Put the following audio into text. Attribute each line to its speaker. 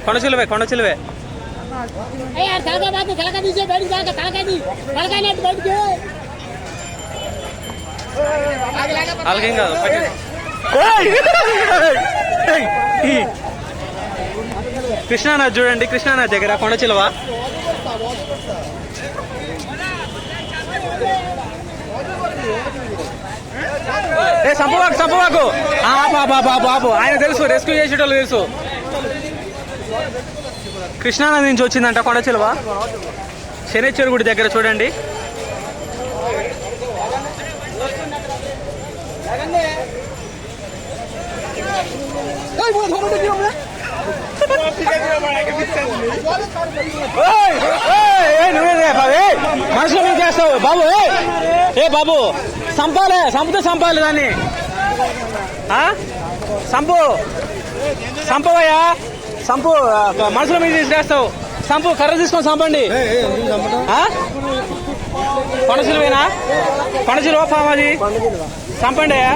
Speaker 1: కొండచిలువే కొండచిలువే అలాగేం కాదు. కృష్ణానది చూడండి, కృష్ణానది దగ్గర కొండచిలువ. సంపవాకు సంపవాకు బాబు ఆయన తెలుసు, రెస్క్యూ చేసేటోళ్ళు తెలుసు. కృష్ణానది నుంచి వచ్చిందంట కొండచిలువ, శనేశ్వర గుడి దగ్గర చూడండి. మనుషుల మీద చేస్తావు బాబు. బాబు సంపాలి దాన్ని. సంపవయ్యా, సంపు. మనుషుల మీద చేస్తావు. సంపు, కర్ర తీసుకొని సంపండి. కొండచిలువేనా? కొండచిలువ పామాది సంపండి అయ్యా.